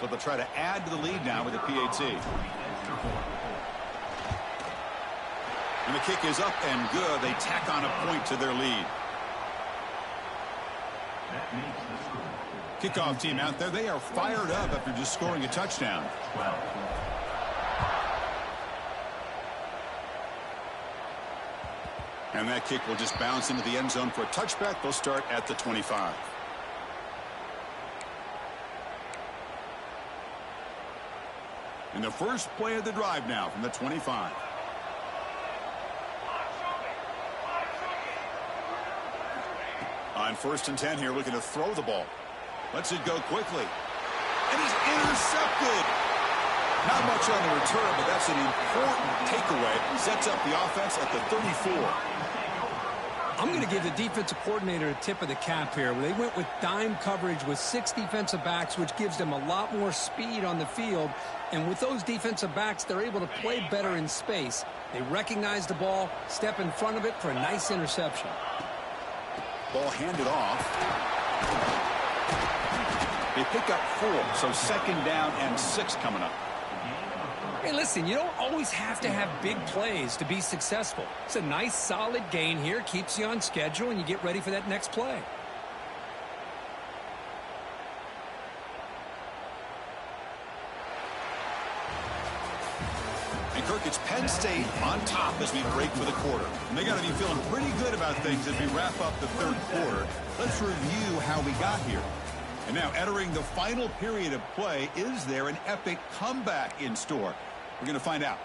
So they'll try to add to the lead now with a PAT. And the kick is up and good. They tack on a point to their lead. Kickoff team out there. They are fired up after just scoring a touchdown. And that kick will just bounce into the end zone for a touchback. They'll start at the 25. And the first play of the drive now from the 25. On 1st and 10 here, looking to throw the ball. Lets it go quickly. And he's intercepted. Not much on the return, but that's an important takeaway. Sets up the offense at the 34. I'm going to give the defensive coordinator a tip of the cap here. They went with dime coverage with 6 defensive backs, which gives them a lot more speed on the field. And with those defensive backs, they're able to play better in space. They recognize the ball, step in front of it for a nice interception. Ball handed off. They pick up 4, so 2nd down and 6 coming up. Hey, listen, you don't always have to have big plays to be successful. It's a nice, solid gain here, keeps you on schedule, and you get ready for that next play. And Kirk, it's Penn State on top as we break for the quarter. And they got to be feeling pretty good about things as we wrap up the 3rd quarter. Let's review how we got here. And now entering the final period of play, is there an epic comeback in store? We're going to find out.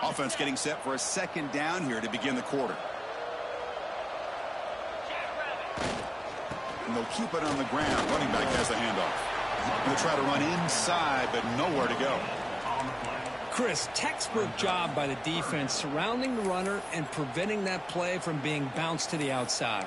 Offense getting set for a 2nd down here to begin the quarter. And they'll keep it on the ground. Running back has the handoff. They'll try to run inside, but nowhere to go. Chris, textbook job by the defense surrounding the runner and preventing that play from being bounced to the outside.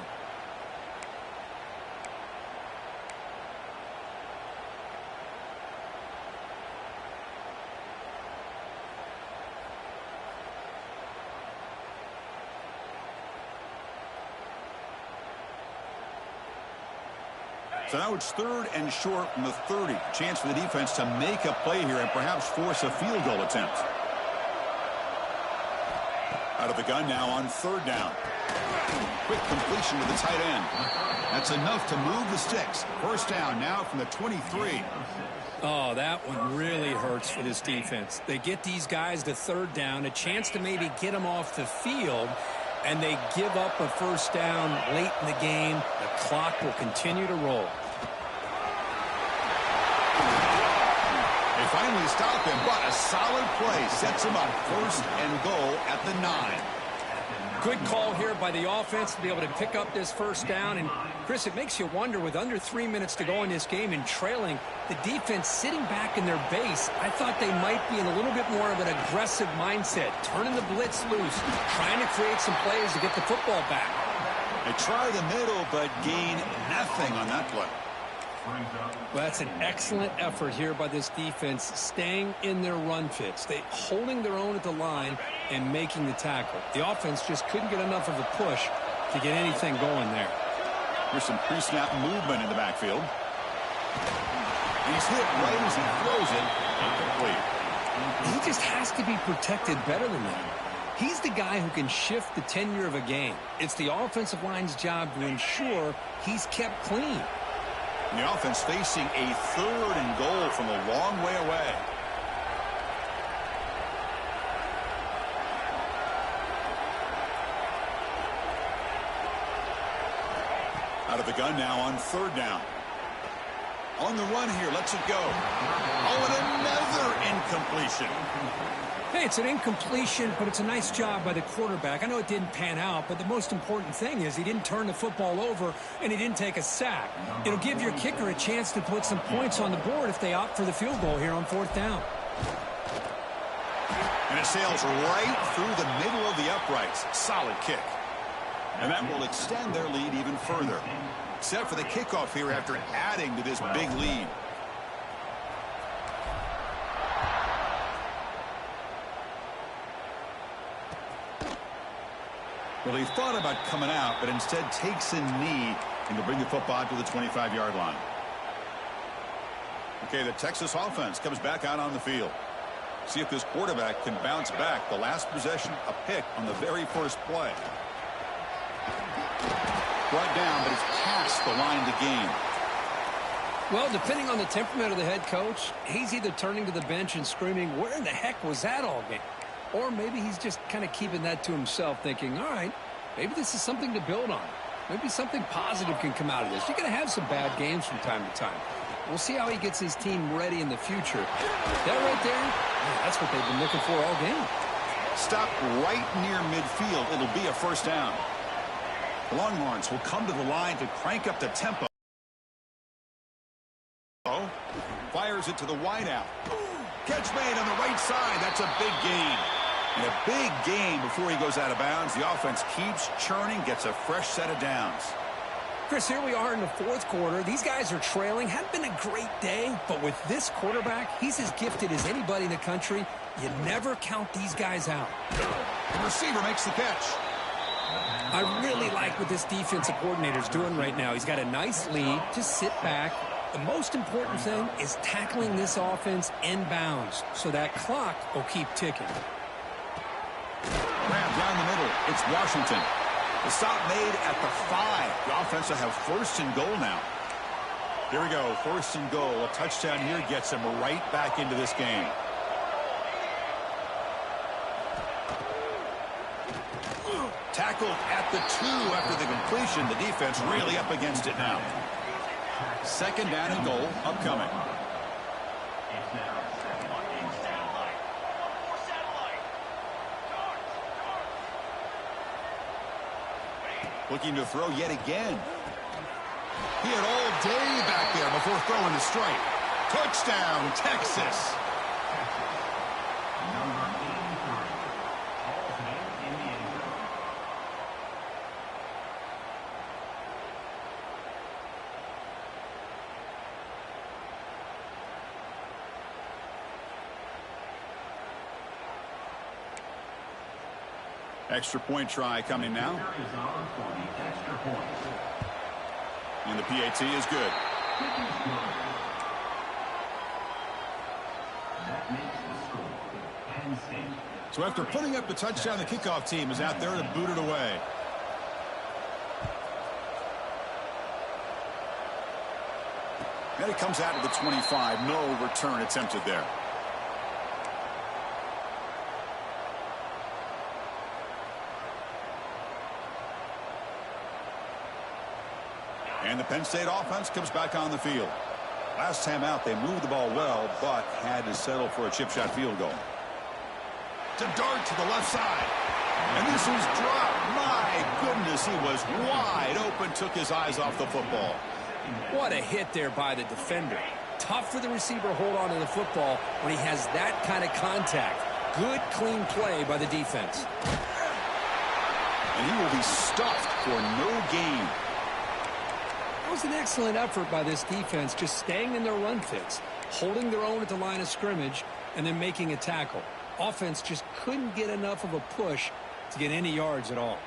So now it's 3rd and short from the 30. Chance for the defense to make a play here and perhaps force a field goal attempt. Out of the gun now on 3rd down. Quick completion to the tight end. That's enough to move the sticks. 1st down now from the 23. Oh, that one really hurts for this defense. They get these guys to 3rd down, a chance to maybe get them off the field, and they give up a 1st down late in the game. The clock will continue to roll. They finally stop him, but a solid play sets him up. 1st and goal at the 9. Good call here by the offense to be able to pick up this 1st down. And, Chris, it makes you wonder, with under 3 minutes to go in this game and trailing, the defense sitting back in their base, I thought they might be in a little bit more of an aggressive mindset, turning the blitz loose, trying to create some plays to get the football back. They try the middle, but gain nothing on that play. Well, that's an excellent effort here by this defense, staying in their run fits. They holding their own at the line and making the tackle. The offense just couldn't get enough of a push to get anything going there. Here's some pre-snap movement in the backfield. He's hit right as he throws it. Incomplete. He just has to be protected better than that. He's the guy who can shift the tenure of a game. It's the offensive line's job to ensure he's kept clean. And the offense facing a 3rd and goal from a long way away. Out of the gun now on 3rd down. On the run here, lets it go. Oh, and another incompletion. Hey, it's an incompletion, but it's a nice job by the quarterback. I know it didn't pan out, but the most important thing is he didn't turn the football over and he didn't take a sack. It'll give your kicker a chance to put some points on the board if they opt for the field goal here on 4th down. And it sails right through the middle of the uprights. Solid kick. And that will extend their lead even further. Set for the kickoff here after adding to this big lead. Well, he thought about coming out, but instead takes a knee and to bring the football to the 25-yard line. Okay, the Texas offense comes back out on the field. See if this quarterback can bounce back. The last possession, a pick on the very first play. Brought down, but it's past the line to gain. Well, depending on the temperament of the head coach, he's either turning to the bench and screaming, where in the heck was that all game? Or maybe he's just kind of keeping that to himself, thinking, all right, maybe this is something to build on. Maybe something positive can come out of this. You're going to have some bad games from time to time. We'll see how he gets his team ready in the future. That right there, yeah, that's what they've been looking for all game. Stop right near midfield. It'll be a 1st down. The Longhorns will come to the line to crank up the tempo. Fires it to the wideout. Catch made on the right side. That's a big gain. And a big gain before he goes out of bounds. The offense keeps churning, gets a fresh set of downs. Chris, here we are in the 4th quarter. These guys are trailing. Hadn't been a great day, but with this quarterback, he's as gifted as anybody in the country. You never count these guys out. The receiver makes the catch. I really like what this defensive coordinator is doing right now. He's got a nice lead. Just sit back. The most important thing is tackling this offense inbounds so that clock will keep ticking. Grab down the middle. It's Washington. The stop made at the 5. The offense will have 1st and goal now. Here we go. 1st and goal. A touchdown here gets him right back into this game. Tackled at the 2 after the completion. The defense really up against it now. 2nd down and goal upcoming. Looking to throw yet again. He had all day back there before throwing the strike. Touchdown, Texas. Extra point try coming now. And the PAT is good. So after putting up the touchdown, the kickoff team is out there to boot it away. And it comes out to the 25. No return attempted there. And the Penn State offense comes back on the field. Last time out, they moved the ball well, but had to settle for a chip shot field goal. To dart to the left side. And this is dropped. My goodness, he was wide open, took his eyes off the football. What a hit there by the defender. Tough for the receiver to hold on to the football when he has that kind of contact. Good, clean play by the defense. And he will be stuffed for no gain. That was an excellent effort by this defense, just staying in their run fits, holding their own at the line of scrimmage, and then making a tackle. Offense just couldn't get enough of a push to get any yards at all.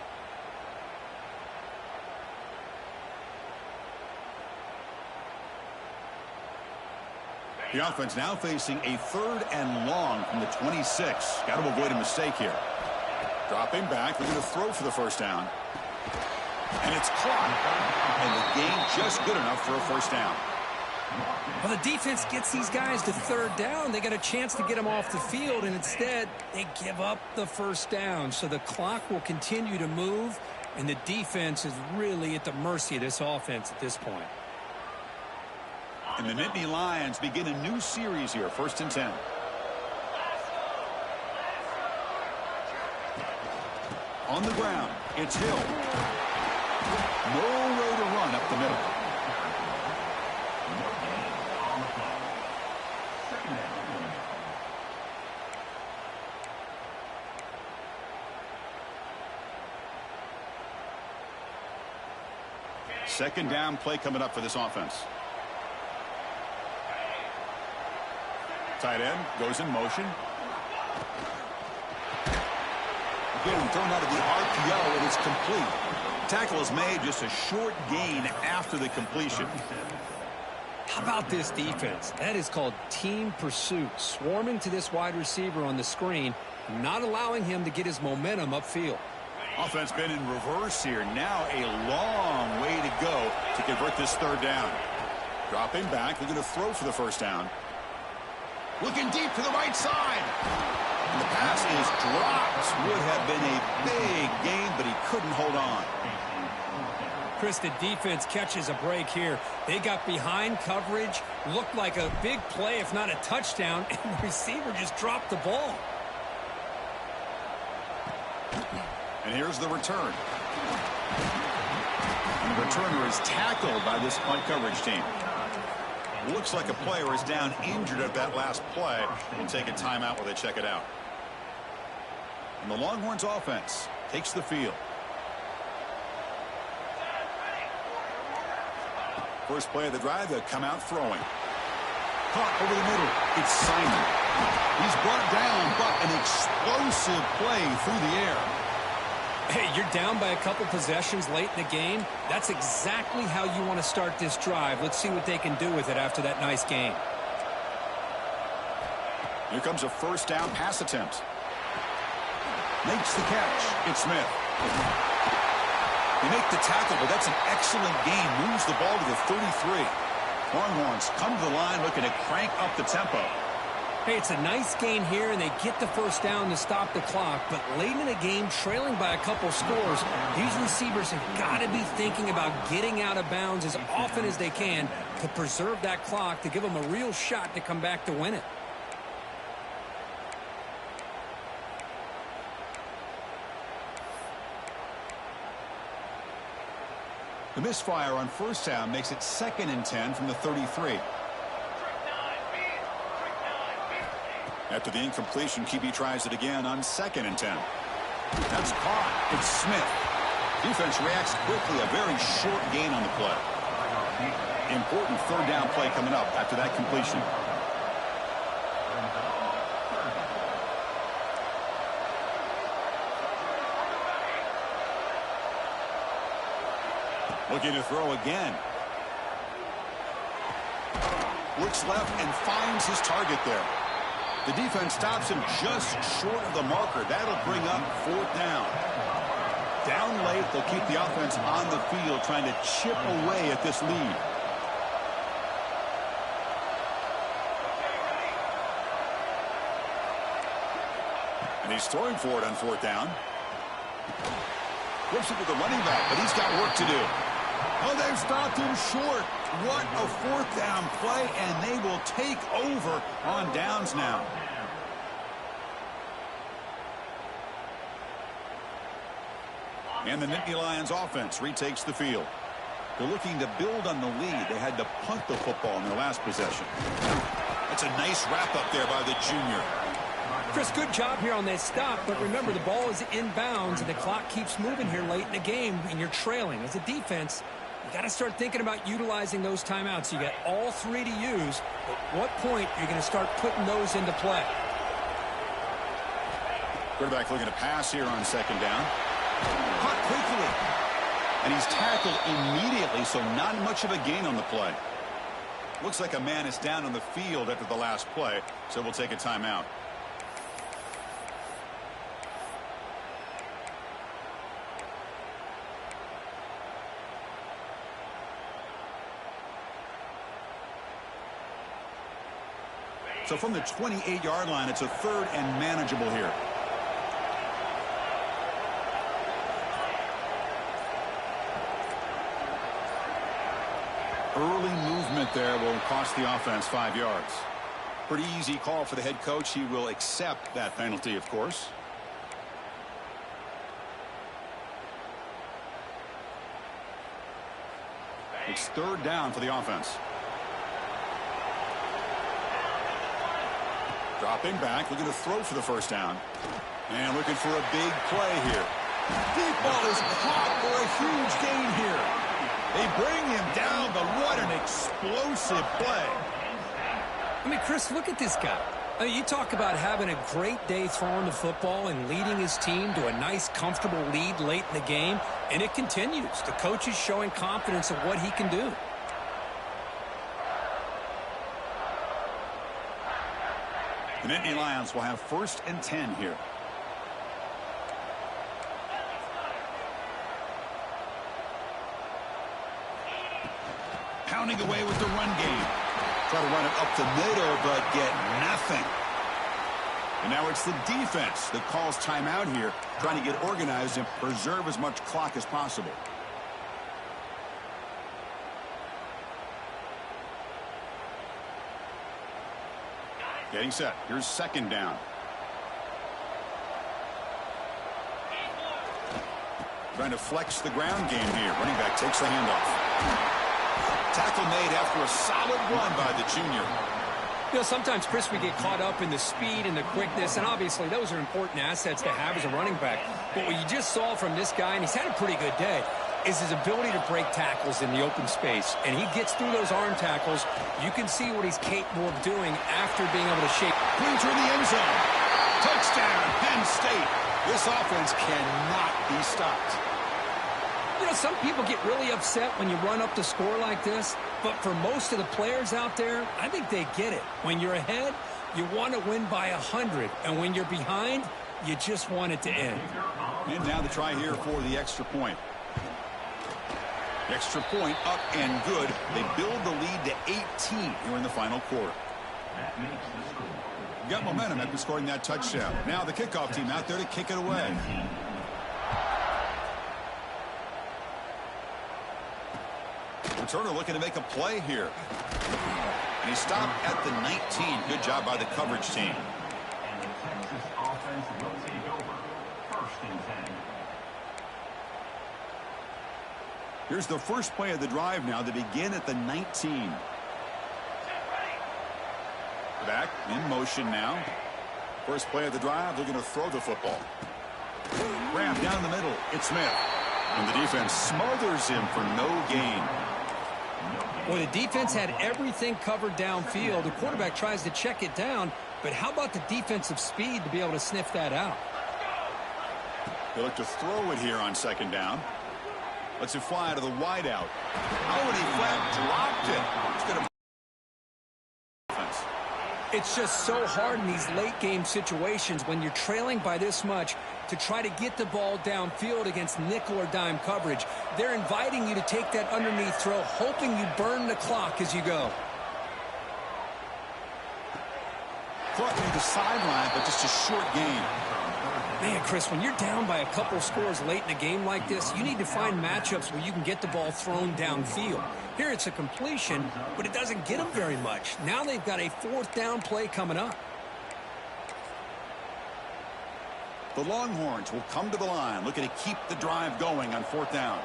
The offense now facing a 3rd and long from the 26. Got to avoid a mistake here. Dropping back, they're going to throw for the first down. And it's caught. And the gain just good enough for a first down. Well, the defense gets these guys to 3rd down. They got a chance to get them off the field, and instead they give up the first down. So the clock will continue to move, and the defense is really at the mercy of this offense at this point. And the Nittany Lions begin a new series here, 1st and 10. On the ground, it's Hill. No way to run up the middle. Second down play coming up for this offense. Tight end goes in motion. Again, thrown out of the RPO, and it's complete. Tackle is made, just a short gain after the completion. How about this defense? That is called team pursuit. Swarming to this wide receiver on the screen, not allowing him to get his momentum upfield. Offense been in reverse here. Now a long way to go to convert this 3rd down. Dropping back, they're going to throw for the first down. Looking deep to the right side. And the pass is dropped. Would have been a big gain, but he couldn't hold on. Chris, the defense catches a break here. They got behind coverage, looked like a big play, if not a touchdown, and the receiver just dropped the ball. And here's the return. And the returner is tackled by this punt coverage team. Looks like a player is down injured at that last play. We'll take a timeout while they check it out. And the Longhorns offense takes the field. First play of the drive, they'll come out throwing. Caught over the middle. It's Simon. He's brought down, but an explosive play through the air. Hey, you're down by a couple possessions late in the game. That's exactly how you want to start this drive. Let's see what they can do with it after that nice game. Here comes a first down pass attempt. Makes the catch. It's Smith. They make the tackle, but that's an excellent gain. Moves the ball to the 33. Longhorns come to the line looking to crank up the tempo. Hey, it's a nice gain here, and they get the first down to stop the clock. But late in the game, trailing by a couple scores, these receivers have got to be thinking about getting out of bounds as often as they can to preserve that clock, to give them a real shot to come back to win it. The misfire on first down makes it 2nd and 10 from the 33. After the incompletion, QB tries it again on 2nd and 10. That's caught. It's Smith. Defense reacts quickly. A very short gain on the play. Important 3rd down play coming up after that completion. Looking to throw again. Looks left and finds his target there. The defense stops him just short of the marker. That'll bring up 4th down. Down late, they'll keep the offense on the field trying to chip away at this lead. And he's throwing for it on 4th down. Flips it to the running back, but he's got work to do. Oh, they've stopped him short. What a 4th down play, and they will take over on downs now. And the Nittany Lions offense retakes the field. They're looking to build on the lead. They had to punt the football in their last possession. That's a nice wrap-up there by the junior. Chris, good job here on that stop, but remember, the ball is inbounds, and the clock keeps moving here late in the game, and you're trailing. As a defense, you got to start thinking about utilizing those timeouts. You got all 3 to use. At what point are you going to start putting those into play? Quarterback looking to pass here on 2nd down. Caught quickly. And he's tackled immediately, so not much of a gain on the play. Looks like a man is down on the field after the last play, so we'll take a timeout. So from the 28-yard line, it's a 3rd and manageable here. Early movement there will cost the offense 5 yards. Pretty easy call for the head coach. He will accept that penalty, of course. It's 3rd down for the offense. Dropping back, looking to throw for the 1st down. And looking for a big play here. Deep ball is caught for a huge gain here. They bring him down, but what an explosive play. I mean, Chris, look at this guy. I mean, you talk about having a great day throwing the football and leading his team to a nice, comfortable lead late in the game, and it continues. The coach is showing confidence of what he can do. The Nittany Lions will have 1st and 10 here. Pounding away with the run game. Try to run it up the middle, but get nothing. And now it's the defense that calls timeout here, trying to get organized and preserve as much clock as possible. Getting set. Here's 2nd down. Trying to flex the ground game here. Running back takes the handoff. Tackle made after a solid run by the junior. You know, sometimes, Chris, we get caught up in the speed and the quickness, and obviously those are important assets to have as a running back. But what you just saw from this guy, and he's had a pretty good day, is his ability to break tackles in the open space. And he gets through those arm tackles. You can see what he's capable of doing after being able to shape. Brings her in the end zone. Touchdown, Penn State. This offense cannot be stopped. You know, some people get really upset when you run up the score like this, but for most of the players out there, I think they get it. When you're ahead, you want to win by 100, and when you're behind, you just want it to end. And now the try here for the extra point. Extra point up and good. They build the lead to 18 here in the final quarter. Got momentum after scoring that touchdown. Now the kickoff team out there to kick it away. Returner looking to make a play here. And he stopped at the 19. Good job by the coverage team. And the Texas offense will take over. 1st and 10. Here's the first play of the drive now to begin at the 19. Back in motion now. First play of the drive, they're going to throw the football. Grab down the middle. It's Smith. And the defense smothers him for no gain. Well, the defense had everything covered downfield. The quarterback tries to check it down, but how about the defensive speed to be able to sniff that out? They look to throw it here on 2nd down. Lets it fly to the wideout. Oh, and he flat dropped it. It's going to It's just so hard in these late-game situations when you're trailing by this much to try to get the ball downfield against nickel or dime coverage. They're inviting you to take that underneath throw, hoping you burn the clock as you go. Caught near the sideline, but just a short gain. Man, Chris, when you're down by a couple scores late in a game like this, you need to find matchups where you can get the ball thrown downfield. Here it's a completion, but it doesn't get them very much. Now they've got a fourth down play coming up. The Longhorns will come to the line, looking to keep the drive going on fourth down.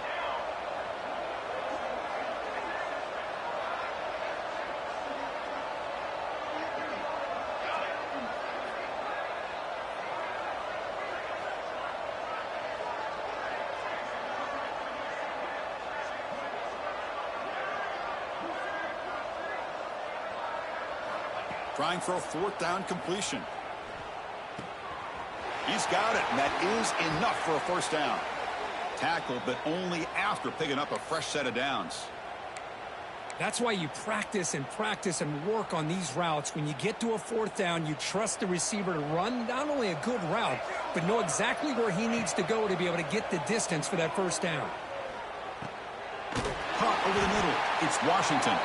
Trying for a fourth down completion. He's got it, and that is enough for a first down. Tackle, but only after picking up a fresh set of downs. That's why you practice and work on these routes. When you get to a fourth down, you trust the receiver to run not only a good route, but know exactly where he needs to go to be able to get the distance for that first down. Caught over the middle. It's Washington.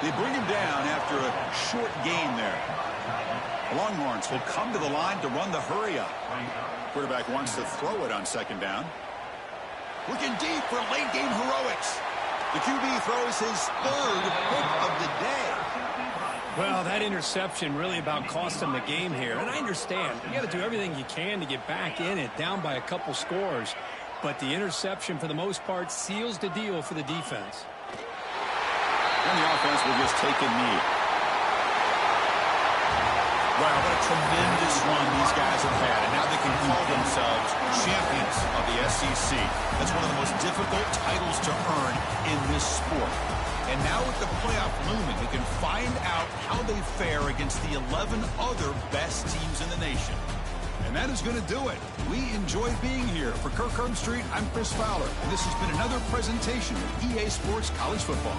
They bring him down after a short gain there. The Longhorns will come to the line to run the hurry up. Quarterback wants to throw it on second down. Looking deep for late game heroics. The QB throws his third pick of the day. Well, that interception really about cost them the game here. And I understand. You got to do everything you can to get back in it, down by a couple scores. But the interception, for the most part, seals the deal for the defense. And the offense will just take a knee. Wow, what a tremendous run these guys have had. And now they can call themselves champions of the SEC. That's one of the most difficult titles to earn in this sport. And now with the playoff looming, they can find out how they fare against the 11 other best teams in the nation. And that is going to do it. We enjoyed being here. For Kirk Street, I'm Chris Fowler. And this has been another presentation of EA Sports College Football.